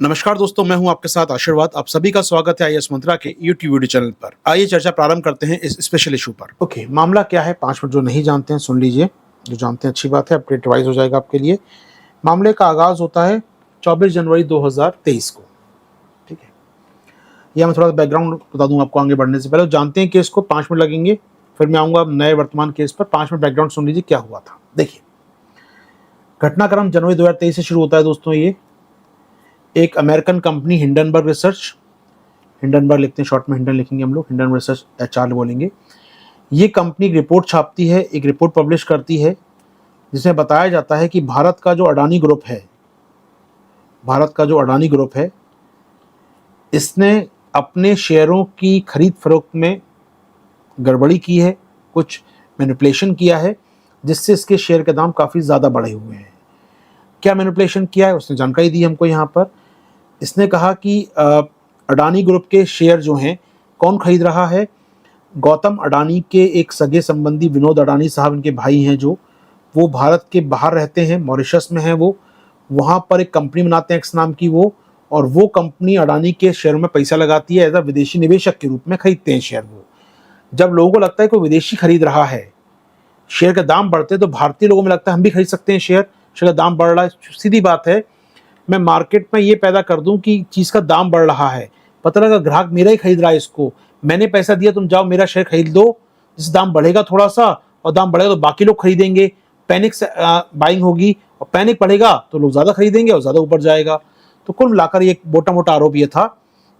नमस्कार दोस्तों, मैं हूं आपके साथ आशीर्वाद। आप सभी का स्वागत है आईएएस मंत्रा के यूट्यूब वीडियो चैनल पर। आइए चर्चा प्रारंभ करते हैं इस स्पेशल इशू पर। ओके, मामला क्या है? 5 मिनट जो नहीं जानते हैं सुन लीजिए, जो जानते हैं अच्छी बात है, अपडेट रिवाइज हो जाएगा आपके लिए। मामले का आगाज होता है 24 जनवरी 2023 को। ठीक है, यह मैं थोड़ा बैकग्राउंड बता दूं आपको आगे बढ़ने से पहले। जानते हैं केस को, 5 मिनट लगेंगे, फिर मैं आऊँगा नए वर्तमान केस पर। 5 मिनट बैकग्राउंड सुन लीजिए क्या हुआ था। देखिए, घटनाक्रम जनवरी 2023 से शुरू होता है दोस्तों। ये एक American company Hindenburg research, Hindenburg लिखते हैं, शॉर्ट में हिंडन लिखेंगे हम लोग, हिंडन रिसर्च एचआर बोलेंगे। ये कंपनी एक रिपोर्ट छापती है, एक रिपोर्ट पब्लिश करती है, जिसमें बताया जाता है कि भारत का जो अडानी ग्रुप है, इसने अपने शेयरों की खरीद फरोख्त में गड़बड़ी की है, कुछ मैनिपुलेशन किया है, जिससे इसके शेयर के दाम काफ़ी ज़्यादा बढ़े हुए हैं। क्या मैनिपुलेशन किया है उसने जानकारी दी हमको यहाँ पर। इसने कहा कि अडानी ग्रुप के शेयर जो हैं कौन खरीद रहा है? गौतम अडानी के एक सगे संबंधी विनोद अडानी साहब, इनके भाई हैं, जो वो भारत के बाहर रहते हैं, मॉरिशस में हैं वो। वहाँ पर एक कंपनी बनाते हैं एक्स नाम की वो, और वो कंपनी अडानी के शेयरों में पैसा लगाती है, एज अ विदेशी निवेशक के रूप में खरीदते हैं शेयर वो। जब लोगों को लगता है कोई विदेशी खरीद रहा है, शेयर के दाम बढ़ते हैं, तो भारतीय लोगों में लगता है हम भी खरीद सकते हैं शेयर का दाम बढ़ रहा है। सीधी बात है, मैं मार्केट में ये पैदा कर दूं कि चीज़ का दाम बढ़ रहा है, पता लगा ग्राहक मेरा ही खरीद रहा है इसको, मैंने पैसा दिया, तुम जाओ मेरा शेयर खरीद लो। जिस दाम बढ़ेगा थोड़ा सा और दाम बढ़ेगा तो बाकी लोग खरीदेंगे, पैनिक से बाइंग होगी, और पैनिक बढ़ेगा तो लोग ज़्यादा खरीदेंगे और ज़्यादा ऊपर जाएगा। तो कुल मिलाकर ये मोटा मोटा आरोप ये था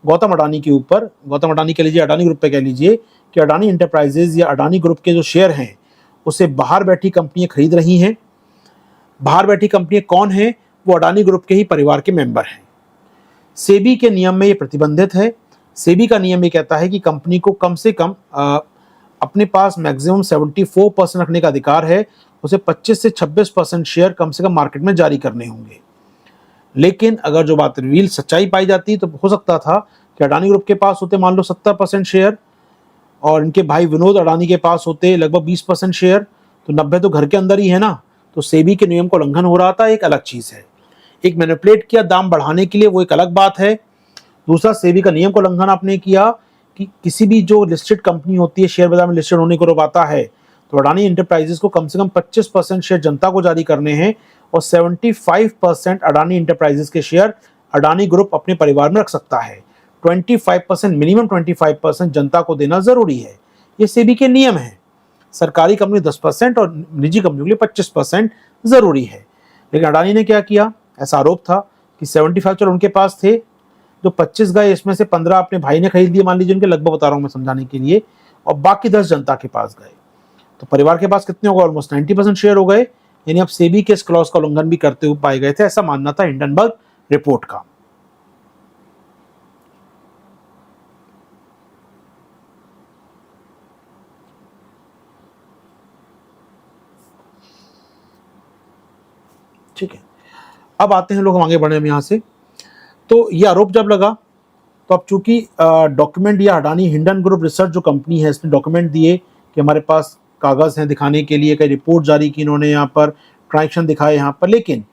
गौतम अडानी के ऊपर। गौतम अडानी कह लीजिए, अडानी ग्रुप पे कह लीजिए, कि अडानी इंटरप्राइजेज या अडानी ग्रुप के जो शेयर हैं उसे बाहर बैठी कंपनियाँ खरीद रही हैं। बाहर बैठी कंपनियां कौन हैं? वो अडानी ग्रुप के ही परिवार के मेंबर हैं। सेबी के नियम में ये प्रतिबंधित है। सेबी का नियम ये कहता है कि कंपनी को कम से कम अपने पास मैक्सिमम 74% रखने का अधिकार है। उसे 25 से 26% शेयर कम से कम मार्केट में जारी करने होंगे। लेकिन अगर जो बात रिवील सच्चाई पाई जाती तो हो सकता था कि अडानी ग्रुप के पास होते मान लो 70% शेयर, और इनके भाई विनोद अडानी के पास होते लगभग 20% शेयर, तो 90 तो घर के अंदर ही है ना। तो सेबी के नियम का उल्लंघन हो रहा था, एक अलग चीज़ है। एक मैनिपुलेट किया दाम बढ़ाने के लिए, वो एक अलग बात है। दूसरा, सेबी का नियम का उल्लंघन आपने किया कि किसी भी जो लिस्टेड कंपनी होती है, शेयर बाजार में लिस्टेड होने को रोकता है, तो अडानी इंटरप्राइजेस को कम से कम 25% शेयर जनता को जारी करने हैं, और 75% अडानी इंटरप्राइजेस के शेयर अडानी ग्रुप अपने परिवार में रख सकता है। 25%, मिनिमम 25% जनता को देना जरूरी है। ये सेबी के नियम है। सरकारी कंपनी 10% और निजी कंपनियों के लिए 25% जरूरी है। लेकिन अडानी ने क्या किया? ऐसा आरोप था कि 75 चलो उनके पास थे, जो 25 गए इसमें से 15 अपने भाई ने खरीद लिए, मान लीजिए, उनके लगभग बता रहा हूं मैं समझाने के लिए, और बाकी 10 जनता के पास गए। तो परिवार के पास कितने हो गए? ऑलमोस्ट 90% शेयर हो गए। यानी अब सेबी के इस क्लॉज का उल्लंघन भी करते हुए पाए गए थे, ऐसा मानना था हिंडनबर्ग रिपोर्ट का। ठीक है, अब आते हैं लोग, हम आगे बढ़े हम यहाँ से। तो ये आरोप जब लगा, तो अब चूंकि डॉक्यूमेंट या अडानी हिंडन ग्रुप रिसर्च जो कंपनी है, इसने डॉक्यूमेंट दिए कि हमारे पास कागज़ हैं दिखाने के लिए, कई रिपोर्ट जारी की इन्होंने, यहाँ पर ट्रांजेक्शन दिखाए यहाँ पर। लेकिन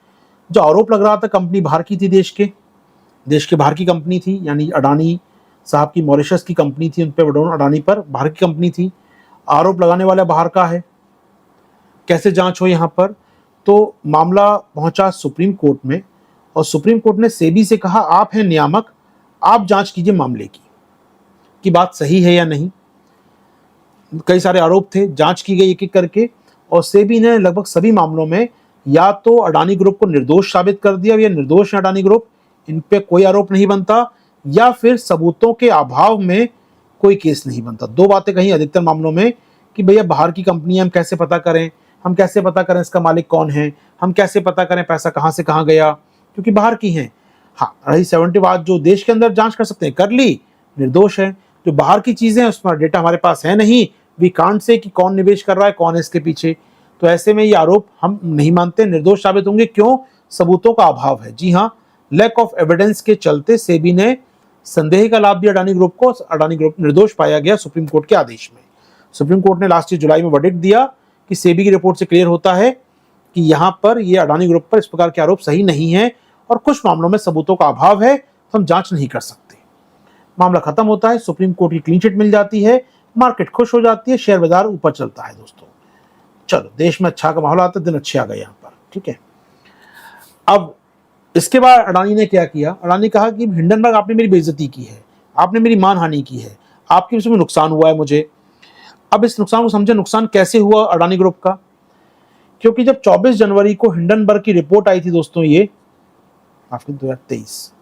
जो आरोप लग रहा था, कंपनी बाहर की थी, देश के बाहर की कंपनी थी, यानी अडानी साहब की मॉरिशस की कंपनी थी, उन पर अडानी पर बाहर की कंपनी थी। आरोप लगाने वाला बाहर का है। कैसे जांच हो यहाँ पर? तो मामला पहुंचा सुप्रीम कोर्ट में, और सुप्रीम कोर्ट ने सेबी से कहा, आप हैं नियामक, आप जांच कीजिए मामले की बात सही है या नहीं। कई सारे आरोप थे, जांच की गई एक एक करके, और सेबी ने लगभग सभी मामलों में या तो अडानी ग्रुप को निर्दोष साबित कर दिया, या निर्दोष है अडानी ग्रुप, इन पे कोई आरोप नहीं बनता, या फिर सबूतों के अभाव में कोई केस नहीं बनता। दो बातें कही अधिकतर मामलों में कि भैया बाहर की कंपनी, हम कैसे पता करें, हम कैसे पता करें इसका मालिक कौन है, हम कैसे पता करें पैसा कहाँ से कहाँ गया, क्योंकि बाहर की हैं। हाँ, रही 70 बात, जो देश के अंदर जांच कर सकते हैं, कर ली, निर्दोष है। जो बाहर की चीज़ें हैं उसमें डेटा हमारे पास है नहीं, वी कांट से कि कौन निवेश कर रहा है, कौन है इसके पीछे। तो ऐसे में ये आरोप हम नहीं मानते, निर्दोष साबित होंगे। क्यों? सबूतों का अभाव है। जी हाँ, लैक ऑफ एविडेंस के चलते सेबी ने संदेह का लाभ दिया अडानी ग्रुप को, अडानी ग्रुप निर्दोष पाया गया सुप्रीम कोर्ट के आदेश में। सुप्रीम कोर्ट ने लास्ट ईयर जुलाई में वर्डिक्ट दिया कि सेबी की रिपोर्ट से क्लियर होता है कि यहाँ पर ये अडानी ग्रुप पर इस प्रकार के आरोप सही नहीं है, और कुछ मामलों में सबूतों का अभाव है तो हम जांच नहीं कर सकते। मामला खत्म होता है, सुप्रीम कोर्ट की क्लीन चिट मिल जाती है, मार्केट खुश हो जाती है, शेयर बाजार ऊपर चलता है दोस्तों। चलो, देश में अच्छा का माहौल आता है, दिन अच्छे आ गए यहाँ पर, ठीक है। अब इसके बाद अडानी ने क्या किया? अडानी कहा कि हिंडनबर्ग आपने मेरी बेइज्जती की है, आपने मेरी मानहानि की है, आपकी वजह से में नुकसान हुआ है मुझे। अब इस नुकसान को समझे, नुकसान कैसे हुआ अडानी ग्रुप का? क्योंकि जब 24 जनवरी को हिंडनबर्ग की रिपोर्ट आई थी दोस्तों, ये आपके 2023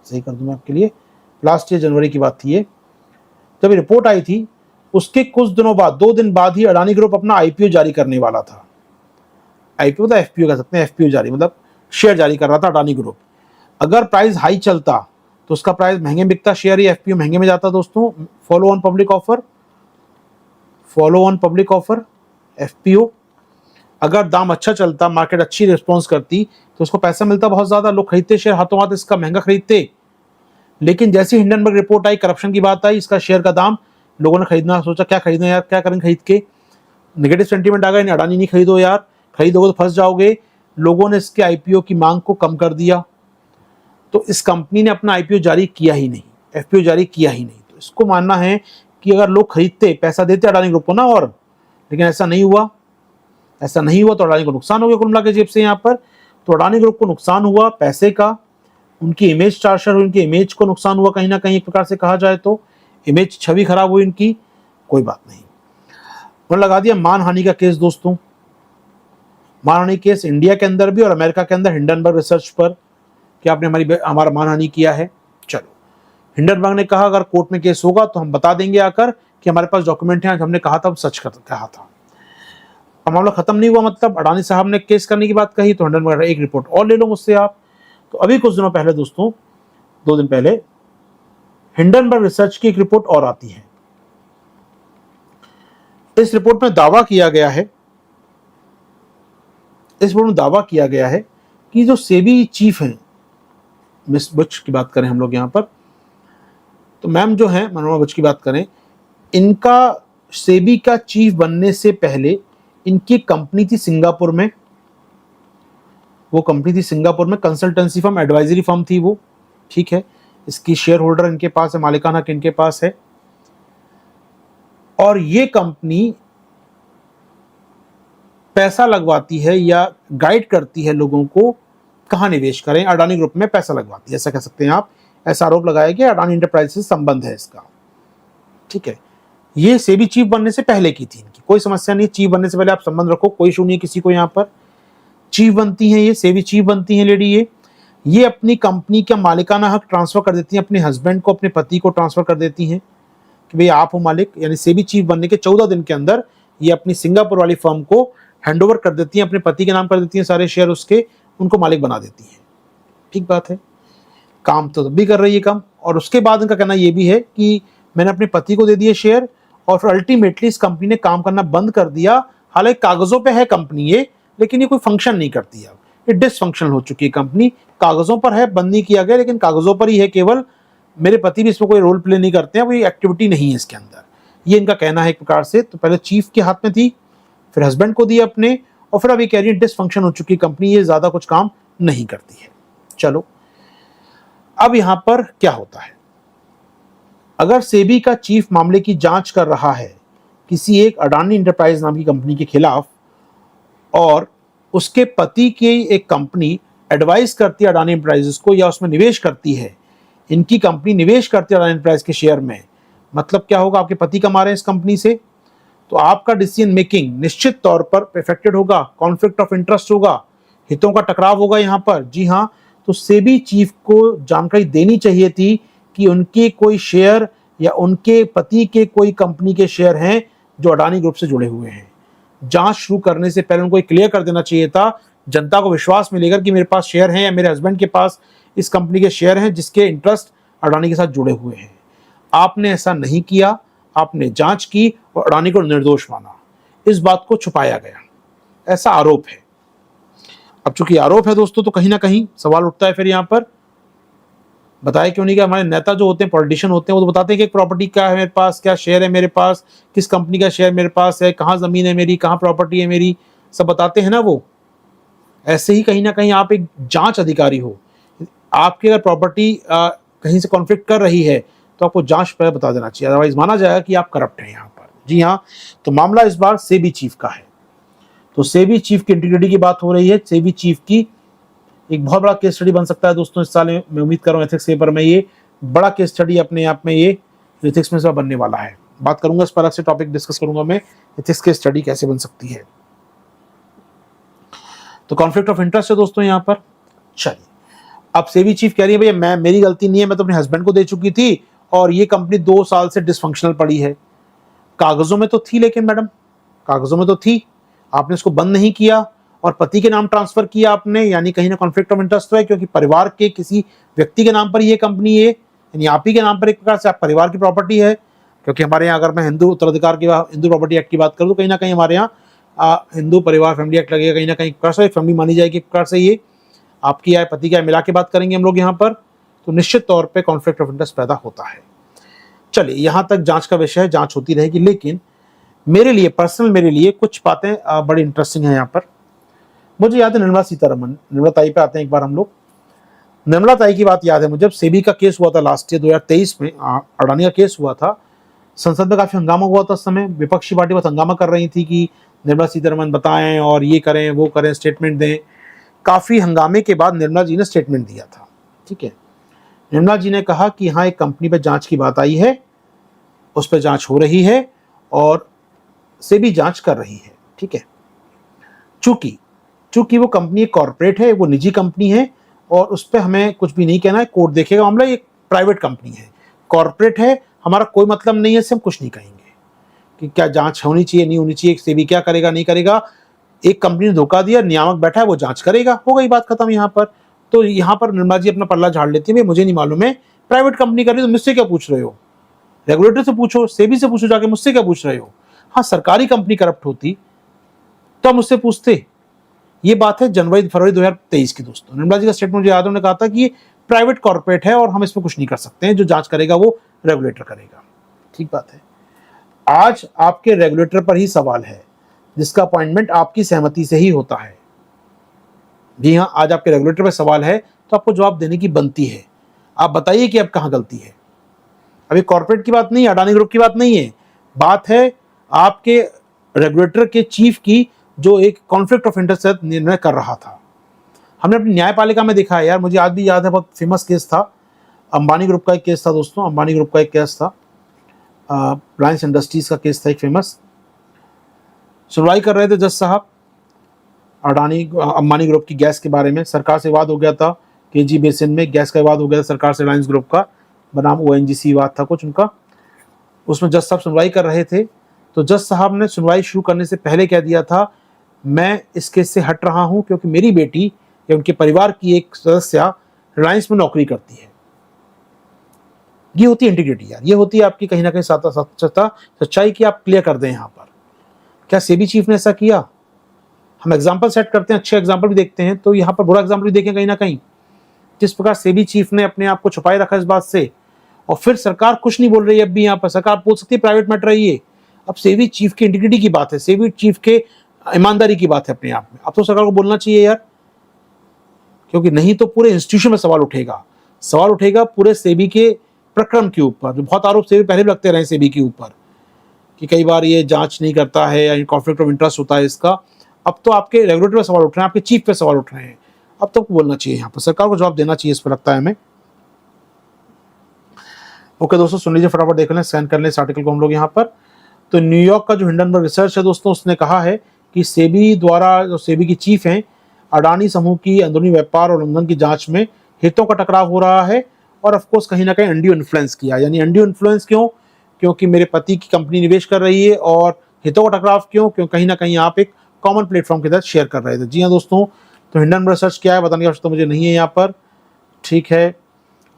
सही कर दूं मैं आपके लिए, लास्ट ईयर जनवरी की बात थी ये, जब ये रिपोर्ट आई थी उसके कुछ दिनों बाद, 2 दिन बाद ही अडानी ग्रुप अपना आईपीओ जारी करने वाला था। आईपीओ मतलब एफपीओ कह सकते हैं, एफपीओ जारी मतलब शेयर जारी कर रहा था अडानी ग्रुप। अगर प्राइस हाई चलता तो उसका प्राइस महंगे बिकता, शेयर या एफपीओ महंगे में जाता दोस्तों। Follow on public offer, follow on public offer FPO, अगर दाम अच्छा चलता, मार्केट अच्छी रिस्पॉन्स करती तो उसको पैसा मिलता बहुत ज्यादा, लोग खरीदते शेयर, हाथों हाथ इसका महंगा खरीदते। लेकिन जैसे हिंडनबर्ग रिपोर्ट आई, करप्शन की बात आई, इसका शेयर का दाम, लोगों ने खरीदना सोचा, क्या खरीदना यार, क्या करें खरीद के, नेगेटिव सेंटीमेंट आ गया, अडानी नहीं खरीदो यार, खरीदोगे तो फंस जाओगे। लोगों ने इसके आईपीओ की मांग को कम कर दिया, तो इस कंपनी ने अपना आईपीओ जारी किया ही नहीं, एफपीओ जारी किया ही नहीं। तो इसको मानना है कि अगर लोग खरीदते, पैसा देते अडानी ग्रुप को ना, और लेकिन ऐसा नहीं हुआ, ऐसा नहीं हुआ, तो अडानी को नुकसान हो गया कुल मिला के जेब से यहाँ पर। तो अडानी ग्रुप को नुकसान हुआ पैसे का, उनकी इमेज चार्जर, उनकी इमेज को नुकसान हुआ कहीं ना कहीं, एक प्रकार से कहा जाए तो इमेज, छवि खराब हुई इनकी, कोई बात नहीं। उन्होंने लगा दिया मानहानि का केस दोस्तों, मानहानि केस इंडिया के अंदर भी और अमेरिका के अंदर हिंडनबर्ग रिसर्च पर, कि आपने हमारा मानहानि किया है। चलो, हिंडनबर्ग ने कहा अगर कोर्ट में केस होगा तो हम बता देंगे आकर कि हमारे पास डॉक्यूमेंट है, हमने कहा था, सच कहा था। अब मामला खत्म नहीं हुआ, मतलब अडानी साहब ने केस करने की बात कही तो हिंडनबर्ग, एक रिपोर्ट और ले लो मुझसे आप। तो अभी कुछ दिनों पहले दोस्तों, 2 दिन पहले, हिंडनबर्ग रिसर्च की एक रिपोर्ट और आती है। इस रिपोर्ट में दावा किया गया है, इस रिपोर्ट में दावा किया गया है कि जो सेबी चीफ हैं, मिस बुच की बात करें हम लोग यहाँ पर, तो मैम जो है मनोरमा बुच की बात करें, इनका सेबी का चीफ बनने से पहले इनकी कंपनी थी सिंगापुर में, वो कंपनी थी सिंगापुर में, कंसल्टेंसी फर्म, एडवाइजरी फर्म थी वो, ठीक है। इसकी शेयर होल्डर इनके पास है, मालिकाना हक इनके पास है, और ये कंपनी पैसा लगवाती है या गाइड करती है लोगों को कहां निवेश करें, अडानी ग्रुप में पैसा लगवाती है, ऐसा कह सकते हैं आप। ऐसा आरोप लगाया गया, अडानी इंटरप्राइज से संबंध है इसका, ठीक है। ये सेबी चीफ बनने से पहले की थी इनकी, कोई समस्या नहीं, चीफ बनने से पहले आप संबंध रखो, कोई इशू नहीं किसी को। यहाँ पर चीफ बनती हैं, ये सेबी चीफ बनती हैं लेडी, ये अपनी कंपनी का मालिकाना हक ट्रांसफर कर देती हैं अपने हस्बैंड को, अपने पति को ट्रांसफर कर देती हैं कि भाई आप हो मालिक। यानी सेबी चीफ बनने के 14 दिन के अंदर ये अपनी सिंगापुर वाली फर्म को हैंडओवर कर देती हैं, अपने पति के नाम कर देती हैं सारे शेयर उसके, उनको मालिक बना देती हैं। ठीक बात है, काम तो तब भी कर रही है काम। और उसके बाद इनका कहना ये भी है कि मैंने अपने पति को दे दिए शेयर, और फिर अल्टीमेटली इस कंपनी ने काम करना बंद कर दिया। हालांकि कागजों पे है कंपनी ये, लेकिन ये कोई फंक्शन नहीं करती है, ये डिसफंक्शनल हो चुकी है कंपनी। कागजों पर है, बंद नहीं किया गया, लेकिन कागजों पर ही है केवल। मेरे पति भी इसमें कोई रोल प्ले नहीं करते हैं, कोई एक्टिविटी नहीं है इसके अंदर, ये इनका कहना है एक प्रकार से। तो पहले चीफ के हाथ में थी, फिर हस्बैंड को दी अपने, और फिर अभी कह रही है डिसफंक्शन हो चुकी कंपनी, ये ज्यादा कुछ काम नहीं करती है। चलो, अब यहां पर क्या होता है, अगर सेबी का चीफ मामले की जांच कर रहा है किसी एक अडानी इंटरप्राइज नाम की कंपनी के खिलाफ, और उसके पति की एक कंपनी एडवाइस करती है अडानी इंटरप्राइजेस को, या उसमें निवेश करती है, इनकी कंपनी निवेश करती है अडानी इंटरप्राइज के शेयर में, मतलब क्या होगा, आपके पति कमा रहे हैं इस कंपनी से, तो आपका डिसीजन मेकिंग निश्चित तौर पर अफेक्टेड होगा, कॉन्फ्लिक्ट ऑफ इंटरेस्ट होगा, हितों का टकराव होगा यहाँ पर। जी हाँ, तो सेबी चीफ को जानकारी देनी चाहिए थी कि उनके कोई शेयर या उनके पति के कोई कंपनी के शेयर हैं जो अडानी ग्रुप से जुड़े हुए हैं। जांच शुरू करने से पहले उनको क्लियर कर देना चाहिए था, जनता को विश्वास मिलेगा कि मेरे पास शेयर हैं या मेरे हस्बैंड के पास इस कंपनी के शेयर हैं जिसके इंटरेस्ट अडानी के साथ जुड़े हुए हैं। आपने ऐसा नहीं किया, आपने जांच की और अडानी को निर्दोष माना, इस बात को छुपाया गया, ऐसा आरोप है। अब चूंकि आरोप है दोस्तों, तो कहीं ना कहीं सवाल उठता है फिर यहाँ पर, बताया क्यों नहीं कि हमारे नेता जो होते हैं, पॉलिटिशियन होते हैं, वो तो बताते हैं कि प्रॉपर्टी क्या है मेरे पास, क्या शेयर है मेरे पास, किस कंपनी का शेयर मेरे पास है, कहाँ जमीन है मेरी, कहाँ प्रॉपर्टी है मेरी, सब बताते हैं ना वो। ऐसे ही कहीं ना कहीं आप एक जांच अधिकारी हो, आपकी अगर प्रॉपर्टी कहीं से कॉन्फ्लिक्ट कर रही है तो आपको जांच पर बता देना चाहिए, अदरवाइज माना जाएगा कि आप करप्ट हैं यहाँ पर। जी हाँ, तो मामला इस बार सेबी चीफ का है। तो सेबी चीफ की इंटीग्रिटी की बात हो रही है। सेबी चीफ की एक बहुत बड़ा केस स्टडी बन सकता है दोस्तों इस साल में। मैं उम्मीद कर रहा हूँ एथिक्स पेपर में ये बड़ा केस स्टडी अपने आप में ये एथिक्स में से बनने वाला है। बात करूंगा इस पर, अलग से टॉपिक डिस्कस करूंगा मैं, एथिक्स की स्टडी कैसे बन सकती है। तो कॉन्फ्लिक्ट ऑफ इंटरेस्ट है दोस्तों यहाँ पर। चलिए, अब सेबी चीफ कह रही है भैया मेरी गलती नहीं है, मैं तो अपने हस्बैंड को दे चुकी थी और ये कंपनी 2 साल से डिसफंक्शनल पड़ी है। कागजों में तो थी, लेकिन मैडम कागजों में तो थी, आपने इसको बंद नहीं किया और पति के नाम ट्रांसफर किया आपने, यानी कहीं ना कॉन्फ्लिक्ट ऑफ इंटरेस्ट है, क्योंकि परिवार के किसी व्यक्ति के नाम पर ये कंपनी है, यानी आप ही के नाम पर एक प्रकार से आप परिवार की प्रॉपर्टी है। क्योंकि हमारे यहाँ, अगर मैं हिंदू उत्तराधिकार की, हिंदू प्रॉपर्टी एक्ट की बात करूँ तो कहीं ना कहीं हमारे यहाँ हिंदू परिवार फैमिली एक्ट लगेगा, कहीं ना कहीं प्रकार से फैमिली मानी जाएगी, एक प्रकार से ये आपकी आय पति की आय मिला के बात करेंगे हम लोग यहाँ पर, तो निश्चित तौर पे कॉन्फ्लिक्ट ऑफ इंटरेस्ट पैदा होता है। चलिए, यहाँ तक जांच का विषय है, जांच होती रहेगी, लेकिन मेरे लिए पर्सनल, मेरे लिए कुछ बातें बड़ी इंटरेस्टिंग है यहाँ पर। मुझे याद है निर्मला सीतारमण, निर्मला ताई पे आते हैं एक बार हम लोग। निर्मला ताई की बात याद है मुझे, जब सेबी का केस हुआ था लास्ट ईयर 2023 में, अडानी का केस हुआ था, संसद में काफी हंगामा हुआ था उस समय। विपक्षी पार्टी बहुत हंगामा कर रही थी कि निर्मला सीतारमण बताएं और ये करें वो करें, स्टेटमेंट दें। काफी हंगामे के बाद निर्मला जी ने स्टेटमेंट दिया था। ठीक है, निर्मला जी ने कहा कि हाँ, एक कंपनी पर जांच की बात आई है, उस पर जांच हो रही है और सेबी जांच कर रही है। ठीक है, चूंकि वो कंपनी कॉर्पोरेट है, वो निजी कंपनी है और उस पर हमें कुछ भी नहीं कहना है, कोर्ट देखेगा मामला। ये प्राइवेट कंपनी है, कॉर्पोरेट है, हमारा कोई मतलब नहीं है, इससे हम कुछ नहीं कहेंगे कि क्या जांच होनी चाहिए नहीं होनी चाहिए, सेबी क्या करेगा नहीं करेगा। एक कंपनी ने धोखा दिया, नियामक बैठा है, वो जांच करेगा, हो गई बात खत्म यहाँ पर। तो यहाँ पर निर्मला जी अपना पल्ला झाड़ लेती है, मुझे नहीं मालूम है, प्राइवेट कंपनी कर रही है तो मुझसे क्या पूछ रहे हो, रेगुलेटर से पूछो, सेबी से पूछो जाके, मुझसे क्या पूछ रहे हो। हाँ, सरकारी कंपनी करप्ट होती तो हम मुझसे पूछते। ये बात है फरवरी 2023 की दोस्तों। निर्मला जी का स्टेटमेंट मुझे याद है, उन्होंने कहा था कि ये प्राइवेट कॉर्पोरेट है और हम इसमें कुछ नहीं कर सकते हैं, जो जांच करेगा वो रेगुलेटर करेगा। ठीक बात है। आज आपके रेगुलेटर पर ही सवाल है, जिसका अपॉइंटमेंट आपकी सहमति से ही होता है। जी हाँ, आज आपके रेगुलेटर पर सवाल है तो आपको जवाब देने की बनती है। आप बताइए कि अब कहाँ गलती है। अभी कॉर्पोरेट की बात नहीं है, अडानी ग्रुप की बात नहीं है, बात है आपके रेगुलेटर के चीफ की, जो एक कॉन्फ्लिक्ट ऑफ इंटरेस्ट से निर्णय कर रहा था। हमने अपनी न्यायपालिका में देखा है यार, मुझे आज भी याद है, बहुत फेमस केस था, अंबानी ग्रुप का एक केस था दोस्तों, अंबानी ग्रुप का एक केस था, रिलायंस इंडस्ट्रीज का केस था एक फेमस। सुनवाई कर रहे थे जज साहब अंबानी ग्रुप की गैस के बारे में। सरकार से विवाद हो गया था, केजी बेसिन में गैस का विवाद हो गया था सरकार से रिलायंस ग्रुप का, बनाम ONGC विवाद था कुछ उनका। उसमें जज साहब सुनवाई कर रहे थे, तो जज साहब ने सुनवाई शुरू करने से पहले कह दिया था, मैं इस केस से हट रहा हूं क्योंकि मेरी बेटी या उनके परिवार की एक सदस्य रिलायंस में नौकरी करती है। ये होती है इंटीग्रिटी यार, ये होती है आपकी कहीं ना कहीं सच्चाई की आप क्लियर कर दें यहाँ पर। क्या सेबी चीफ ने ऐसा किया? हम एग्जाम्पल सेट करते हैं, अच्छे एग्जाम्पल भी देखते हैं, तो यहाँ पर बुरा एग्जाम्पल भी देखें कहीं ना कहीं, जिस प्रकार सेबी चीफ ने अपने आप को छुपाए रखा इस बात से, और फिर सरकार कुछ नहीं बोल रही है। अब भी यहाँ पर सरकार बोल सकती है प्राइवेट मैटर है ये। अब सेबी चीफ की इंटीग्रिटी की बात है, सेबी चीफ के ईमानदारी की बात है अपने आप में। अब तो सरकार को बोलना चाहिए यार, क्योंकि नहीं तो पूरे इंस्टीट्यूशन में सवाल उठेगा पूरे सेबी के प्रक्रम के ऊपर। जो बहुत आरोप सेबी पहले भी लगते रहे सेबी के ऊपर कि कई बार ये जांच नहीं करता है या कॉन्फ्लिक्ट ऑफ इंटरेस्ट होता है इसका। अब तो आपके रेगुलेटर पे सवाल उठ रहे हैं, आपके चीफ पे सवाल उठ रहे हैं। अब तो बोलना चाहिए, यहाँ पर सरकार को जवाब देना चाहिए, इस पर लगता है हमें। ओके दोस्तों, सुन लीजिए, फटाफट देख लें, स्कैन कर लें इस आर्टिकल को हम लोग यहाँ पर। तो न्यूयॉर्क का जो हिंडनबर्ग रिसर्च है दोस्तों, उसने कहा है कि सेबी द्वारा, जो सेबी की चीफ हैं, अडानी समूह की अंदरूनी व्यापार और उल्लंघन की जांच में हितों का टकराव हो रहा है और ऑफकोर्स कहीं ना कहीं अनड्यू इन्फ्लुएंस किया। यानी अनड्यू इन्फ्लुएंस क्यों? क्योंकि मेरे पति की कंपनी निवेश कर रही है। और हितों का टकराव क्यों? क्योंकि कहीं ना कहीं आप एक कॉमन प्लेटफॉर्म के तहत शेयर कर रहे थे। जी हाँ दोस्तों, तो हिंडनबर्ग रिसर्च क्या है बताने की आवश्यकता मुझे नहीं है यहाँ पर। ठीक है,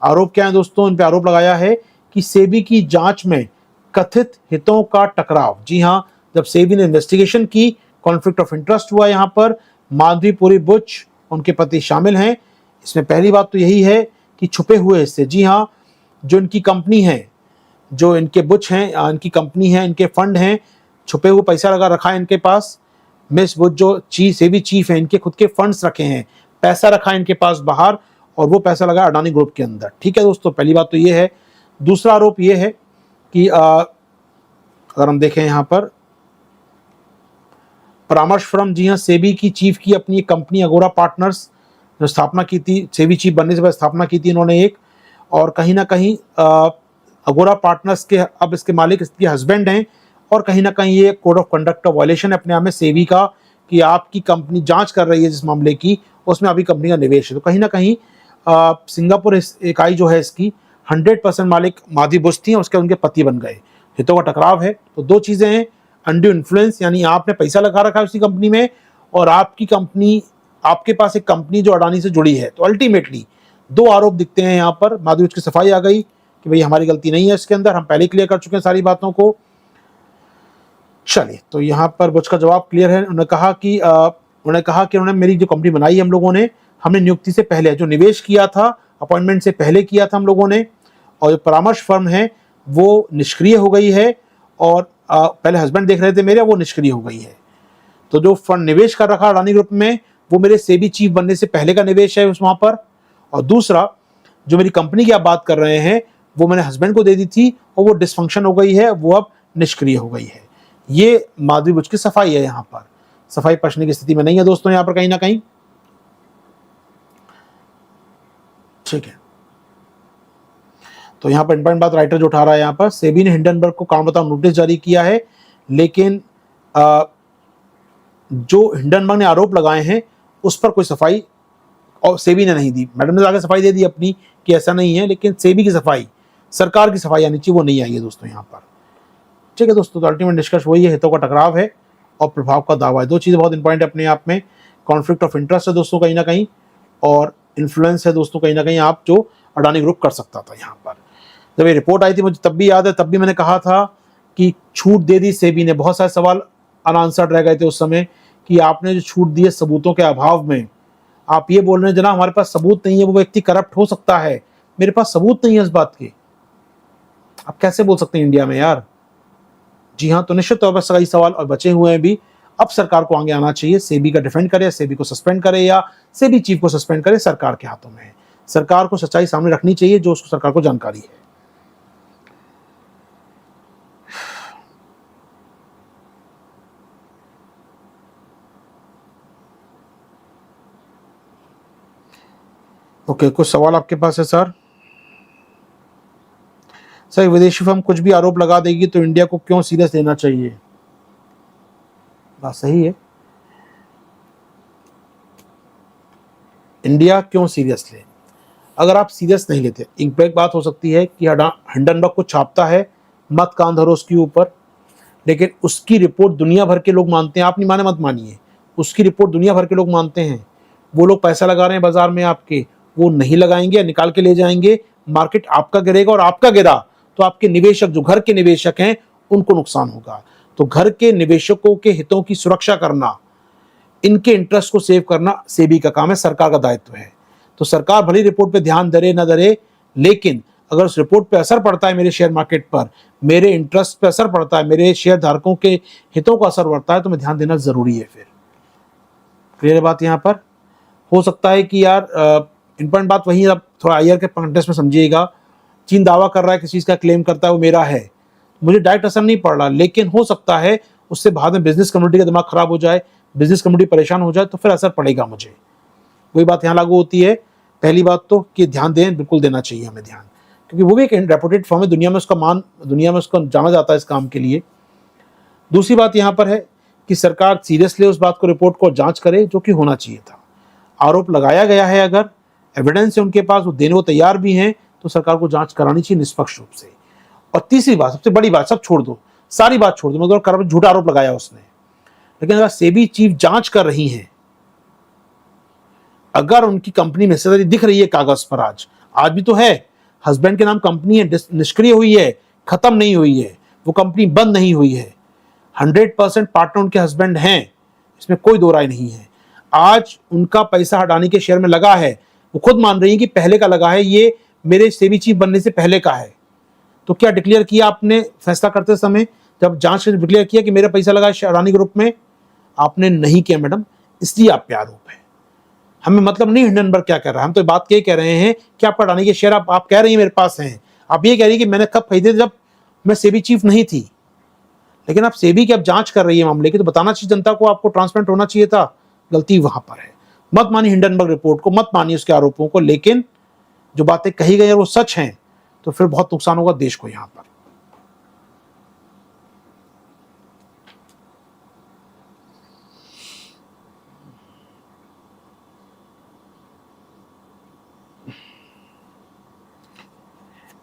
आरोप क्या है दोस्तों? इन पे आरोप लगाया है कि सेबी की जांच में कथित हितों का टकराव। जी हाँ, जब सेबी ने इन्वेस्टिगेशन की, कॉन्फ्लिक्ट ऑफ इंटरेस्ट हुआ। यहाँ पर माधवीपुरी बुच, उनके पति शामिल हैं। इसमें पहली बात तो यही है कि छुपे हुए हिस्से। जी हाँ, जो इनकी कंपनी है, जो इनके बुच हैं, इनकी कंपनी है, इनके फंड हैं, छुपे हुए पैसा लगा रखा है इनके पास, मिस वो जो सेबी चीफ है, इनके खुद के फंड्स रखे हैं, पैसा रखा है इनके पास बाहर, और वो पैसा लगा अडानी ग्रुप के अंदर। ठीक है दोस्तों, पहली बात तो ये है। दूसरा आरोप ये है कि अगर हम देखें यहाँ पर परामर्श फर्म, जी हाँ, सेबी की चीफ की अपनी कंपनी अगोरा पार्टनर्स जो स्थापना की थी, सेबी चीफ बनने से पहले स्थापना की थी इन्होंने एक, और कहीं ना कहीं अगोरा पार्टनर्स के अब इसके मालिक इसके हस्बैंड हैं, और कहीं ना कहीं ये कोड ऑफ कंडक्ट का वायलेशन है अपने आप में सेबी का, कि आपकी कंपनी जांच कर रही है जिस मामले की, उसमें अभी कंपनी का निवेश है। तो कहीं ना कहीं सिंगापुर इकाई जो है इसकी 100% मालिक माधवी बुश थी, उसके उनके पति बन गए। हितों का टकराव है। तो दो चीज़ें हैं, अनड्यू इन्फ्लुएंस, यानी आपने पैसा लगा रखा है उसी कंपनी में, और आपकी कंपनी, आपके पास एक कंपनी जो अडानी से जुड़ी है। तो अल्टीमेटली दो आरोप दिखते हैं यहाँ पर। माधवी बुश की सफाई आ गई कि भाई हमारी गलती नहीं है इसके अंदर, हम पहले क्लियर कर चुके हैं सारी बातों को। चलिए, तो यहाँ पर बुश का जवाब क्लियर है। उन्होंने कहा कि उन्होंने मेरी जो कंपनी बनाई है हम लोगों ने, हमने नियुक्ति से पहले जो निवेश किया था, अपॉइंटमेंट से पहले किया था हम लोगों ने, और जो परामर्श फर्म है वो निष्क्रिय हो गई है, और पहले हस्बैंड देख रहे थे मेरे, वो निष्क्रिय हो गई है। तो जो फंड निवेश कर रखा अडानी ग्रुप में, वो मेरे सेबी चीफ बनने से पहले का निवेश है उस वहाँ पर। और दूसरा, जो मेरी कंपनी की आप बात कर रहे हैं, वो मैंने हस्बैंड को दे दी थी, और वो डिसफंक्शन हो गई है, वो अब निष्क्रिय हो गई है। ये माधवी बुश की सफाई है। यहाँ पर सफाई पचने की स्थिति में नहीं है दोस्तों यहाँ पर कहीं ना कहीं। ठीक है, तो यहाँ पर इंपॉर्टेंट बात राइटर जो उठा रहा है, यहाँ पर सेबी ने हिंडनबर्ग को काम बताओ नोटिस जारी किया है, लेकिन जो हिंडनबर्ग ने आरोप लगाए हैं उस पर कोई सफाई और सेबी ने नहीं दी। मैडम ने आगे सफाई दे दी अपनी कि ऐसा नहीं है, लेकिन सेबी की सफाई, सरकार की सफाई आनी चाहिए, वो नहीं आई है दोस्तों यहाँ पर। ठीक है दोस्तों, तो अल्टीमेट निष्कर्ष वही है, हितों का टकराव है और प्रभाव का दावा है। दो चीज़ें बहुत इंपॉर्टेंट है अपने आप में। कॉन्फ्लिक्ट ऑफ इंटरेस्ट है दोस्तों कहीं ना कहीं, और इन्फ्लुएंस है दोस्तों कहीं ना कहीं, आप जो अडानी ग्रुप कर सकता था। यहाँ पर जब ये रिपोर्ट आई थी, मुझे तब भी याद है, तब भी मैंने कहा था कि छूट दे दी सेबी ने। बहुत सारे सवाल अनआंसर्ड रह गए थे उस समय कि आपने जो छूट दी है सबूतों के अभाव में। आप ये बोल रहे हैं जनाब हमारे पास सबूत नहीं है, वो व्यक्ति करप्ट हो सकता है। मेरे पास सबूत नहीं है इस बात के, आप कैसे बोल सकते हैं इंडिया में यार। जी हाँ, तो निश्चित तौर पर सही सवाल और बचे हुए हैं भी। अब सरकार को आगे आना चाहिए, सेबी का डिफेंड करे, सेबी को सस्पेंड करे, या सेबी चीफ को सस्पेंड करे, सरकार के हाथों में है। सरकार को सच्चाई सामने रखनी चाहिए जो उसको सरकार को जानकारी है। ओके, कुछ सवाल आपके पास है सर? सर, विदेशी फर्म कुछ भी आरोप लगा देगी तो इंडिया को क्यों सीरियस लेना चाहिए? बात सही है, इंडिया क्यों सीरियस ले? अगर आप सीरियस नहीं लेते, एक बात हो सकती है कि हिंडनबर्ग को छापता है, मत कान धरो उसके ऊपर, लेकिन उसकी रिपोर्ट दुनिया भर के लोग मानते हैं। आप नहीं माने मत मानिए, उसकी रिपोर्ट दुनिया भर के लोग मानते हैं। वो लोग पैसा लगा रहे हैं बाजार में आपके, वो नहीं लगाएंगे, निकाल के ले जाएंगे, मार्केट आपका गिरेगा, और आपका गिरा तो आपके निवेशक, जो घर के निवेशक हैं, उनको नुकसान होगा। तो घर के निवेशकों के हितों की सुरक्षा करना, इनके इंटरेस्ट को सेव करना सेबी का काम है, सरकार का दायित्व है। तो सरकार भली रिपोर्ट पे ध्यान दे न दे, लेकिन अगर उस रिपोर्ट पे असर पड़ता है मेरे शेयर मार्केट पर, मेरे इंटरेस्ट पे असर पड़ता है, मेरे शेयर धारकों के हितों का असर पड़ता है, तो मैं ध्यान देना जरूरी है। फिर क्लियर बात यहाँ पर। हो सकता है कि यार इंपॉर्टेंट बात वही, आप थोड़ा आईआर के कॉन्टेक्स्ट में समझिएगा। चीन दावा कर रहा है, किसी चीज़ का क्लेम करता है, वो मेरा है, मुझे डायरेक्ट असर नहीं पड़ रहा, लेकिन हो सकता है उससे बाद में बिजनेस कम्युनिटी का दिमाग खराब हो जाए, बिजनेस कम्युनिटी परेशान हो जाए, तो फिर असर पड़ेगा मुझे। वही बात यहाँ लागू होती है। पहली बात तो कि ध्यान दें, बिल्कुल देना चाहिए हमें ध्यान, क्योंकि वो भी एक रेपुटेड फर्म है, दुनिया में उसका जाना जाता है इस काम के लिए। दूसरी बात यहाँ पर है कि सरकार सीरियसली उस बात को, रिपोर्ट को जांच करे, जो कि होना चाहिए था। आरोप लगाया गया है, अगर एविडेंस है उनके पास, वो देने को तैयार भी हैं, तो सरकार को जांच करानी चाहिए निष्पक्ष रूप से। और तीसरी बात, सबसे बड़ी बात, सब छोड़ दो, सारी बात छोड़ दो, मतलब झूठा आरोप लगाया उसने, लेकिन अगर सेबी चीफ जांच कर रही हैं, अगर उनकी कंपनी में हिस्सेदारी दिख रही है कागज पर, आज भी तो है, हस्बैंड के नाम कंपनी है, निष्क्रिय हुई है, खत्म नहीं हुई है, वो कंपनी बंद नहीं हुई है, 100% पार्टनर उनके हस्बैंड हैं, इसमें कोई दो राय नहीं है। आज उनका पैसा अडानी के शेयर में लगा है, वो खुद मान रही है कि पहले का लगा है, ये मेरे सेबी चीफ बनने से पहले का है। तो क्या डिक्लेयर किया आपने फैसला करते समय, जब जांच ने डिक्लेयर किया कि मेरा पैसा लगा है अडानी ग्रुप में? आपने नहीं किया मैडम, इसलिए आप पे आरोप है। हमें मतलब नहीं हिंडनबर्ग क्या कर रहा है, हम तो बात ये कह रहे हैं कि आपका अडानी के शेयर आप कह रही हैं मेरे पास हैं, आप ये कह रही है कि मैंने कब खरीदे जब मैं सेबी चीफ नहीं थी, लेकिन आप सेबी की अब जांच कर रही है मामले की, तो बताना चाहिए जनता को, आपको ट्रांसपेरेंट होना चाहिए था। गलती वहां पर है। मत मानिए हिंडनबर्ग रिपोर्ट को, मत मानिए उसके आरोपों को, लेकिन जो बातें कही गई है वो सच हैं तो फिर बहुत नुकसान होगा देश को। यहां पर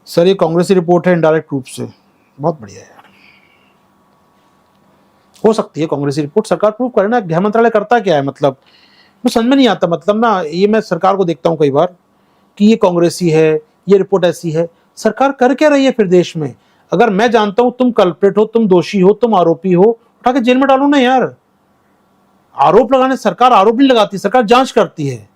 सर ये कांग्रेसी रिपोर्ट है इनडायरेक्ट रूप से, बहुत बढ़िया यार, हो सकती है कांग्रेसी रिपोर्ट, सरकार प्रूव करे ना। गृह मंत्रालय करता क्या है, मतलब मुझे समझ में नहीं आता। मतलब ना ये मैं सरकार को देखता हूँ कई बार कि ये कांग्रेसी है, ये रिपोर्ट ऐसी है, सरकार कर क्या रही है फिर देश में? अगर मैं जानता हूं तुम कल्प्रिट हो, तुम दोषी हो, तुम आरोपी हो, उठा के जेल में डालो ना यार। आरोप लगाने सरकार आरोप नहीं लगाती, सरकार जांच करती है।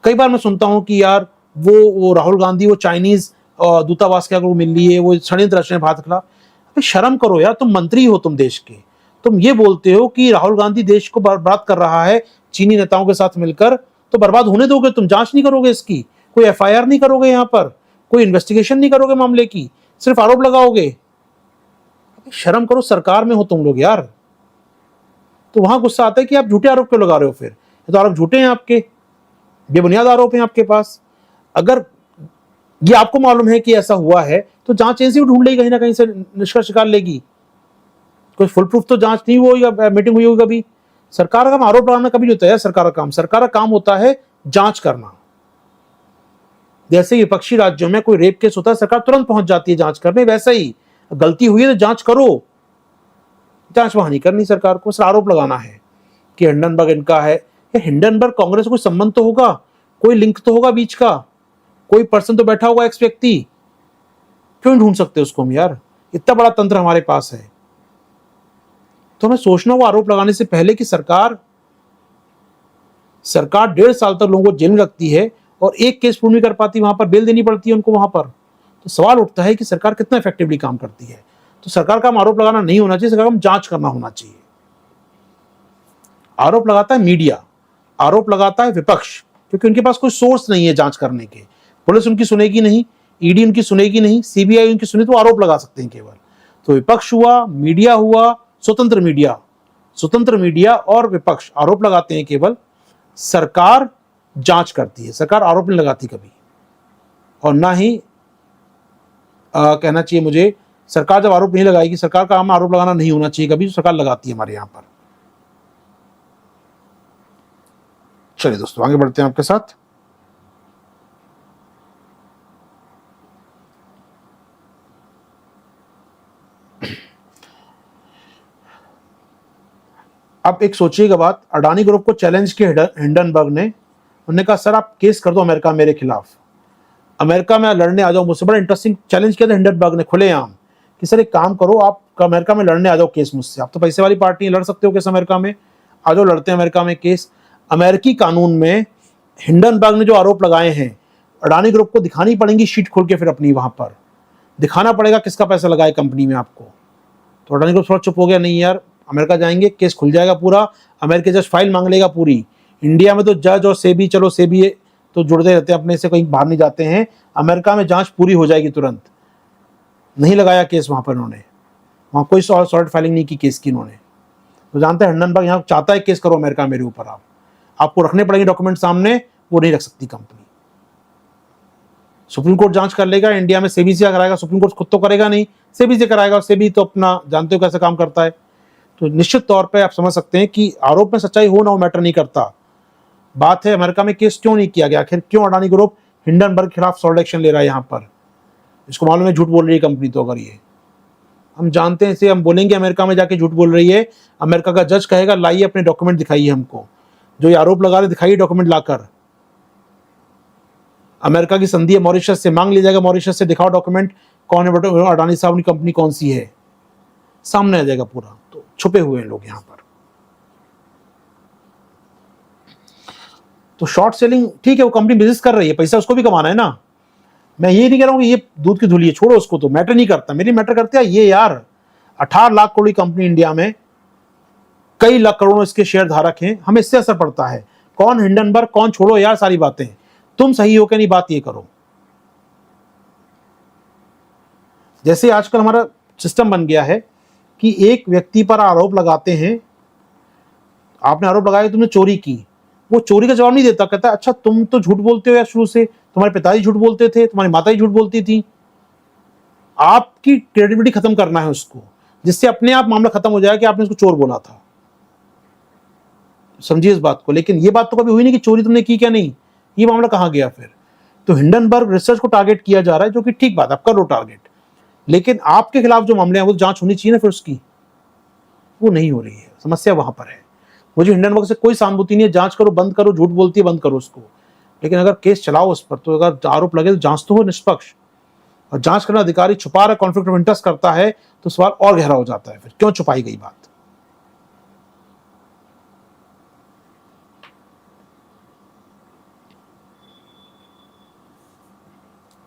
कई बार मैं सुनता हूं कि यार वो राहुल गांधी वो चाइनीज दूतावास के अगर वो मिल रही है, वो षड्यंत्र रच रहे हैं भारत के खिलाफ। शर्म करो यार, तुम मंत्री हो, तुम देश के, तुम ये बोलते हो कि राहुल गांधी देश को बर्बाद कर रहा है चीनी नेताओं के साथ मिलकर, तो बर्बाद होने दोगे? तुम जांच नहीं करोगे इसकी, कोई एफआईआर नहीं करोगे, यहां पर कोई इन्वेस्टिगेशन नहीं करोगे मामले की, सिर्फ आरोप लगाओगे? शर्म करो, सरकार में हो तुम लोग यार। तो वहां गुस्सा आता है कि आप झूठे आरोप क्यों लगा रहे हो? फिर ये तो आरोप झूठे हैं आपके, बेबुनियाद आरोप हैं आपके पास। अगर ये आपको मालूम है कि ऐसा हुआ है तो जांच एजेंसी ढूंढ लेगी, कहीं ना कहीं से निष्कर्ष निकाल लेगी। कोई फुल प्रूफ तो जांच नहीं हुई, मीटिंग हुई होगी कभी। सरकार का काम आरोप लगाना कभी नहीं होता है। सरकार का काम होता है जांच करना। जैसे विपक्षी राज्यों में कोई रेप केस होता है, सरकार तुरंत पहुंच जाती है जांच करने, वैसे ही गलती हुई है तो जांच करो। जांच वहां नहीं करनी सरकार को, सिर्फ आरोप लगाना है कि हिंडनबर्ग इनका है। हिंडनबर्ग कांग्रेस से कोई संबंध तो होगा, कोई लिंक तो होगा बीच का, कोई पर्सन तो बैठा होगा, एक्स व्यक्ति। क्यों ढूंढ सकते उसको हम यार? इतना बड़ा तंत्र हमारे पास है। तो हमें सोचना वो आरोप लगाने से पहले कि सरकार 1.5 साल तक लोगों को जेल में रखती है और एक केस पूर्ण नहीं कर पाती, वहां पर बेल देनी पड़ती है उनको वहां पर। तो सवाल उठता है कि सरकार कितना इफेक्टिवली काम करती है। तो सरकार का आरोप लगाना नहीं होना चाहिए, सरकार का जांच करना होना चाहिए। आरोप लगाता है मीडिया, आरोप लगाता है विपक्ष, क्योंकि उनके पास कोई सोर्स नहीं है जांच करने के। पुलिस उनकी सुनेगी नहीं, ईडी उनकी सुनेगी नहीं, सीबीआई उनकी सुने तो आरोप लगा सकते हैं केवल। तो विपक्ष हुआ, मीडिया हुआ, स्वतंत्र मीडिया और विपक्ष आरोप लगाते हैं केवल, सरकार जांच करती है। सरकार आरोप नहीं लगाती कभी, और ना ही कहना चाहिए मुझे, सरकार जब आरोप नहीं लगाएगी, सरकार का काम आरोप लगाना नहीं होना चाहिए कभी, सरकार लगाती है हमारे यहां पर। चलिए दोस्तों आगे बढ़ते हैं आपके साथ। अब एक सोचिएगा बात, अडानी ग्रुप को चैलेंज किया हिंडनबर्ग ने। उन्होंने कहा सर आप केस कर दो अमेरिका मेरे खिलाफ, अमेरिका में लड़ने आ जाओ मुझसे। बड़ा इंटरेस्टिंग चैलेंज किया था हिंडनबर्ग ने खुलेआम कि सर एक काम करो, आप अमेरिका में लड़ने आ जाओ केस मुझसे, आप तो पैसे वाली पार्टी लड़ सकते हो केस अमेरिका में, आ जाओ लड़ते हैं अमेरिका में केस। अमेरिकी कानून में हिंडनबर्ग ने जो आरोप लगाए हैं, अडानी ग्रुप को दिखानी पड़ेंगी शीट खोल के, फिर अपनी वहां पर दिखाना पड़ेगा किसका पैसा लगा है कंपनी में आपको। तो अडानी ग्रुप थोड़ा चुप हो गया, नहीं यार अमेरिका जाएंगे केस खुल जाएगा पूरा, अमेरिका जज फाइल मांग लेगा पूरी। इंडिया में तो जज और सेबी, चलो सेबी तो जुड़ते रहते हैं अपने से, कहीं बाहर नहीं जाते हैं। अमेरिका में जांच पूरी हो जाएगी तुरंत। नहीं लगाया केस वहां पर इन्होंने, वहां कोई सॉर्ट फाइलिंग नहीं की केस की इन्होंने। तो जानते हैं हिंडनबर्ग यहाँ चाहता है केस करो अमेरिका मेरे ऊपर, आपको रखने पड़ेंगे डॉक्यूमेंट सामने, वो नहीं रख सकती कंपनी। सुप्रीम कोर्ट जांच कर लेगा, इंडिया में सेबी से कराएगा, सुप्रीम कोर्ट खुद तो करेगा नहीं, सेबी से कराएगा, सेबी तो अपना जानते हो कैसे काम करता है। तो निश्चित तौर पे आप समझ सकते हैं कि आरोप में सच्चाई हो ना हो मैटर नहीं करता। बात है अमेरिका में केस क्यों नहीं किया गया, आखिर क्यों अडानी ग्रुप हिंडनबर्ग के खिलाफ सॉल्ट एक्शन ले रहा है यहाँ पर? इसको मालूम है झूठ बोल रही है कंपनी, तो अगर ये हम जानते हैं, इसे हम बोलेंगे अमेरिका में जाके झूठ बोल रही है, अमेरिका का जज कहेगा लाइए अपने डॉक्यूमेंट दिखाइए हमको, जो ये आरोप लगा रहे दिखाइए डॉक्यूमेंट लाकर। अमेरिका की संधि है मॉरिशस से, मांग लिया जाएगा मॉरिशस से, दिखाओ डॉक्यूमेंट कौन है अडानी साहब की कंपनी कौन सी है, सामने आ जाएगा पूरा। तो छुपे हुए हैं लोग यहाँ पर। तो शॉर्ट सेलिंग ठीक है, वो कंपनी बिजनेस कर रही है, पैसा उसको भी कमाना है ना। मैं ये नहीं कह रहा हूँ कि ये दूध की धुली है, छोड़ो उसको, तो मैटर नहीं करता। मेरी मैटर करते हैं ये यार, 18 लाख करोड़ की कंपनी इंडिया में, कई लाख करोड़ों इसके शेयर धारक हैं, हमें इससे असर पड़ता है। कौन हिंडनबर्ग, कौन, छोड़ो यार सारी बातें, तुम सही हो क्या नहीं, बात ये करो। जैसे आजकल हमारा सिस्टम बन गया है कि एक व्यक्ति पर आरोप लगाते हैं, आपने आरोप लगाया तुमने चोरी की, वो चोरी का जवाब नहीं देता, कहता है अच्छा तुम तो झूठ बोलते हो यार, शुरू से तुम्हारे पिताजी झूठ बोलते थे, तुम्हारी माता ही झूठ बोलती थी। आपकी क्रेडिबिलिटी खत्म करना है उसको, जिससे अपने आप मामला खत्म हो जाए कि आपने उसको चोर बोला था। समझिए इस बात को। लेकिन ये बात तो कभी हुई नहीं कि चोरी तुमने की क्या नहीं, ये मामला कहां गया फिर। तो हिंडनबर्ग रिसर्च को टारगेट किया जा रहा है, जो कि ठीक बात, आप कर लो टारगेट, लेकिन आपके खिलाफ जो मामले हैं वो जांच होनी चाहिए ना फिर उसकी, वो नहीं हो रही है। समस्या वहां पर है। मुझे हिंडनबर्ग से कोई सहानुभूति नहीं है, जांच करो, बंद करो, झूठ बोलती है बंद करो उसको, लेकिन अगर केस चलाओ उस पर, तो अगर आरोप लगे तो जांच तो हो निष्पक्ष। और जांच करना अधिकारी छुपा रहा, कॉन्फ्लिक्ट ऑफ इंटरेस्ट करता है, तो सवाल और गहरा हो जाता है, फिर क्यों छुपाई गई बात।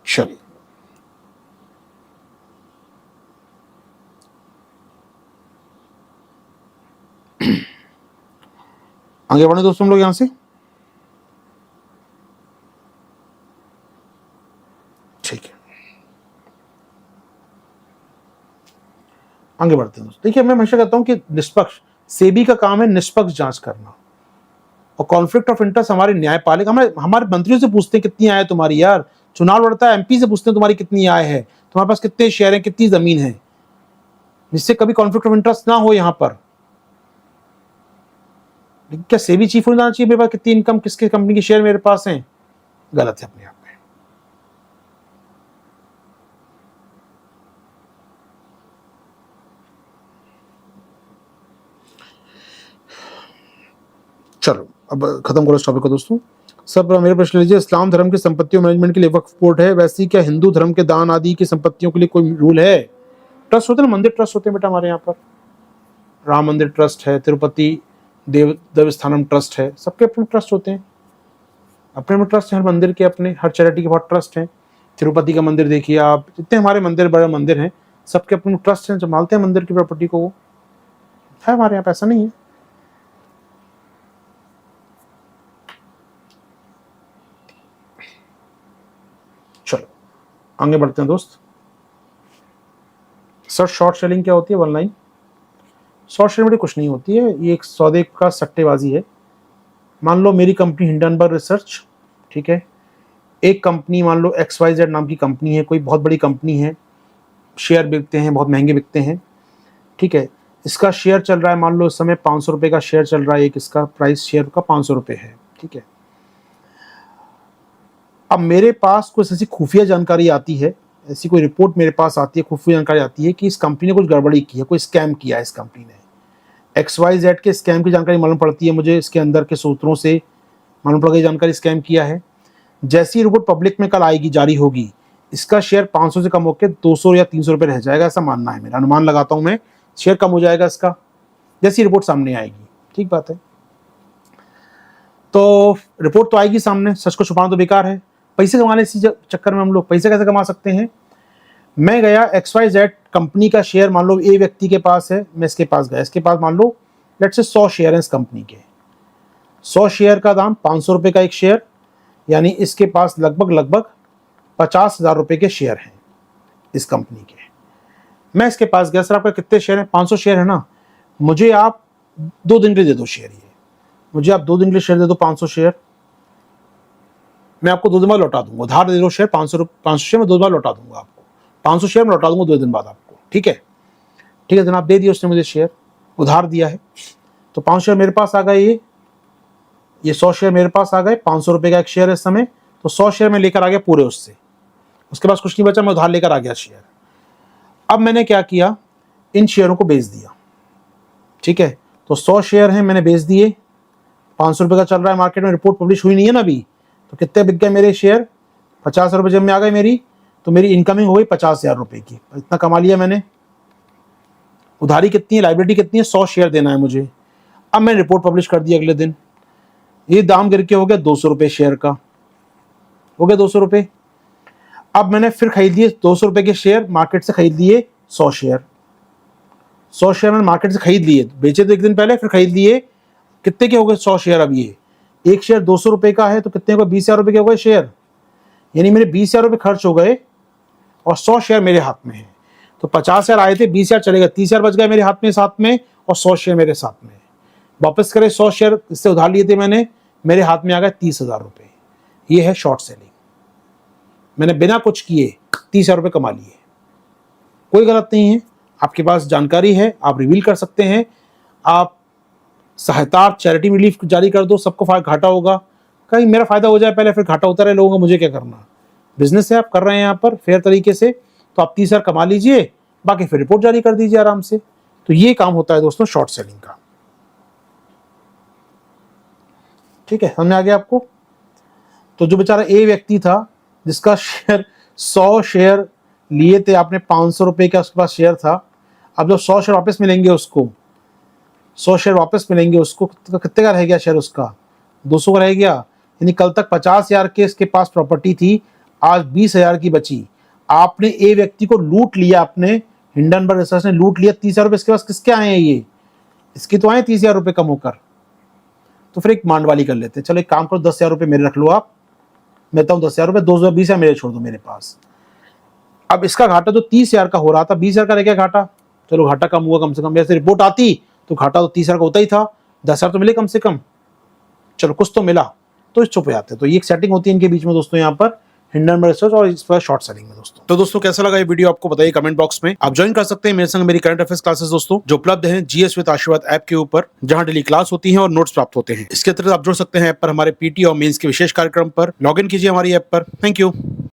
चलिए आगे बढ़े दोस्तों हम लोग यहां से। ठीक है, आगे बढ़ते हैं दोस्तों। देखिए मैं हमेशा कहता हूं कि निष्पक्ष, सेबी का काम है निष्पक्ष जांच करना, और कॉन्फ्लिक्ट ऑफ इंटरेस्ट हमारे न्यायपालिका, हमारे मंत्रियों से पूछते हैं कितनी आय है तुम्हारी, यार चुनाव लड़ता है एमपी से पूछते हैं तुम्हारी कितनी आय है, तुम्हारे पास कितने शेयर हैं, कितनी जमीन है, जिससे कभी कॉन्फ्लिक्ट ऑफ इंटरेस्ट ना हो यहां पर। लेकिन क्या सेबी चीफ होना चाहिए मेरे पास कितनी इनकम, किसके कंपनी के शेयर मेरे पास हैं, गलत है अपने आप में। चलो अब खत्म करो इस टॉपिक को दोस्तों। सब मेरे प्रश्न लीजिए, इस्लाम धर्म की संपत्तियों मैनेजमेंट के लिए वक्फ बोर्ड है, वैसे ही क्या हिंदू धर्म के दान आदि की संपत्तियों के लिए कोई रूल है? ट्रस्ट होते हैं ना, मंदिर ट्रस्ट होते हैं बेटा हमारे यहाँ पर, राम मंदिर ट्रस्ट है, तिरुपति देवस्थानम ट्रस्ट है, सबके अपने ट्रस्ट होते हैं, अपने में ट्रस्ट है, हर मंदिर के अपने, हर चैरिटी के बहुत ट्रस्ट हैं। तिरुपति का मंदिर देखिए आप, जितने हमारे मंदिर बड़े मंदिर हैं सबके अपने ट्रस्ट हैं, संभालते हैं मंदिर की प्रॉपर्टी को, वो है हमारे यहाँ पे, ऐसा नहीं है। चलो आगे बढ़ते हैं दोस्त। सर शॉर्ट सेलिंग क्या होती है? One line. शॉर्ट सेलिंग में कुछ नहीं होती है, ये एक सौदे का सट्टेबाजी है। मान लो मेरी कंपनी हिंडनबर्ग रिसर्च, ठीक है, एक कंपनी मान लो XYZ नाम की कंपनी है, कोई बहुत बड़ी कंपनी है, शेयर बिकते हैं, बहुत महंगे बिकते हैं, ठीक है, इसका शेयर चल रहा है मान लो इस समय 500 रुपये का शेयर चल रहा है, एक इसका प्राइस शेयर का 500 रुपये है, ठीक है। अब मेरे पास कुछ ऐसी खुफिया जानकारी आती है, ऐसी कोई रिपोर्ट मेरे पास आती है, खुफिया जानकारी आती है कि इस कंपनी ने कुछ गड़बड़ी की है, कोई स्कैम किया है इस कंपनी ने, XYZ के स्कैम की जानकारी मालूम पड़ती है मुझे, इसके अंदर के सूत्रों से मालूम पड़ गई जानकारी, स्कैम किया है। जैसी रिपोर्ट पब्लिक में कल आएगी, जारी होगी, इसका शेयर 500 से कम होकर 200 या 300 रुपये रह जाएगा, ऐसा मानना है मेरा, अनुमान लगाता हूं मैं, शेयर कम हो जाएगा इसका, जैसी रिपोर्ट सामने आएगी, ठीक बात है। तो रिपोर्ट तो आएगी सामने, सच को छुपाना तो बेकार है, पैसे कमाने इसी चक्कर में हम लोग पैसे कैसे कमा सकते हैं। मैं गया XYZ कंपनी का शेयर मान लो ए व्यक्ति के पास है, मैं इसके पास गया, इसके पास मान लो लेट्स से 100 शेयर है इस कंपनी के, 100 शेयर का दाम 500 रुपये का एक शेयर, यानी इसके पास लगभग 50,000 रुपये के शेयर हैं इस कंपनी के। मैं इसके पास गया, सर आपका कितने शेयर हैं? 500 शेयर है ना, मुझे आप 2 दिन के लिए दे दो शेयर, ये मुझे आप 2 दिन के लिए शेयर दे दो, 500 शेयर, मैं आपको 2 दिन बाद लौटा दूंगा, उधार दे दो शेयर, 500 शेयर मैं 2 दिन बाद लौटा दूंगा आपको, 500 शेयर मैं लौटा दूंगा 2 दिन बाद आपको, ठीक है। ठीक है जनाब, दे दिए उसने मुझे शेयर, उधार दिया है, तो 500 शेयर मेरे पास आ गए, ये 100 शेयर मेरे पास आ गए, 500 रुपये का एक शेयर है इस समय, तो 100 शेयर मैं लेकर आ गया पूरे उससे, उसके पास कुछ नहीं बचा, मैं उधार लेकर आ गया शेयर। अब मैंने क्या किया, इन शेयरों को बेच दिया, ठीक है, तो 100 शेयर हैं मैंने बेच दिए, 500 रुपये का चल रहा है मार्केट में, रिपोर्ट पब्लिश हुई नहीं है ना अभी, तो कितने बिक गए मेरे शेयर? 50 रुपये जब में आ गए मेरी, तो मेरी इनकमिंग हो गई 50,000 रुपये की, इतना कमा लिया मैंने। उधारी कितनी है, लाइबिलिटी कितनी है? 100 शेयर देना है मुझे। अब मैंने रिपोर्ट पब्लिश कर दी अगले दिन, ये दाम गिर के हो गया 200 रुपये शेयर का, हो गया 200 रुपये। अब मैंने फिर खरीद लिए 200 रुपये के शेयर, मार्केट से खरीद लिए 100 शेयर, 100 शेयर मैंने मार्केट से खरीद लिए, बेचे तो एक दिन पहले, फिर खरीद लिए। कितने के हो गए 100 शेयर? अब ये एक शेयर 200 रुपये का है तो कितने हो गए? 20,000 रुपये के हो गए शेयर। यानी मेरे 20,000 रुपये खर्च हो गए और 100 शेयर मेरे हाथ में है। तो 50,000 आए थे, 20,000 चले गए, 30,000 बच गए मेरे हाथ में साथ में, और 100 शेयर मेरे साथ में। वापस करें, 100 शेयर इससे उधार लिए थे मैंने, मेरे हाथ में आ गए 30,000 रुपये। ये है शॉर्ट सेलिंग। मैंने बिना कुछ किए 30,000 रुपये कमा लिए। कोई गलत नहीं है, आपके पास जानकारी है, आप रिवील कर सकते हैं। आप सहायता चैरिटी रिलीफ जारी कर दो, सबको घाटा होगा, कहीं मेरा फायदा हो जाए पहले, फिर घाटा होता रहे लोगों का, मुझे क्या करना। बिजनेस है, आप कर रहे हैं यहाँ पर फेयर तरीके से, तो आप 30,000 कमा लीजिए, बाकी फिर रिपोर्ट जारी कर दीजिए आराम से। तो ये काम होता है दोस्तों शॉर्ट सेलिंग का। ठीक है, समझ आ गया आपको? तो जो बेचारा ए व्यक्ति था जिसका शेयर 100 शेयर लिए थे आपने, 500 रुपये का उसके पास शेयर था, अब जब 100 शेयर वापस मिलेंगे उसको, 100 शेयर वापस मिलेंगे उसको, कितने का रह गया शेयर उसका? 200 का रह गया। यानी कल तक 50,000 के इसके पास प्रॉपर्टी थी, आज 20,000 की बची। आपने ए व्यक्ति को लूट लिया, आपने हिंडनबर्ग रिसर्च ने लूट लिया। 30,000 रुपये इसके पास किसके आए हैं? ये इसके तो आए 30,000 रुपये कम होकर। तो फिर एक मांडवाली कर लेते हैं, चलो एक काम करो, 10,000 रुपये मेरे रख लो आप, मैं देता हूँ 10,000 रुपये, 20,000 मेरे छोड़ दो मेरे पास। अब इसका घाटा तो 30,000 का हो रहा था, 20,000 का रह गया घाटा। चलो घाटा कम हुआ कम से कम, वैसे रिपोर्ट आती तो घाटा तो 30,000 का होता ही था, 10,000 तो मिले कम से कम, चलो कुछ तो मिला, तो इस चुप हो जाते हैं। तो ये एक सेटिंग होती है इनके बीच में दोस्तों, यहाँ पर हिंडनबर्ग रिसर्च और इस पर शॉर्ट सेलिंग में दोस्तों। तो दोस्तों कैसा लगा ये वीडियो आपको बताइए कमेंट बॉक्स में। आप ज्वाइन कर सकते हैं मेरे संग मेरी करंट अफेयर्स क्लासेस दोस्तों, जो उपलब्ध हैं जीएस विद आशीर्वाद ऐप के ऊपर, जहां डेली क्लास होती है और नोट्स प्राप्त होते हैं। इसके अतिरिक्त आप जुड़ सकते हैं ऐप पर हमारे पीटी और मेंस के विशेष कार्यक्रम पर। लॉग इन कीजिए हमारी ऐप पर। Thank you.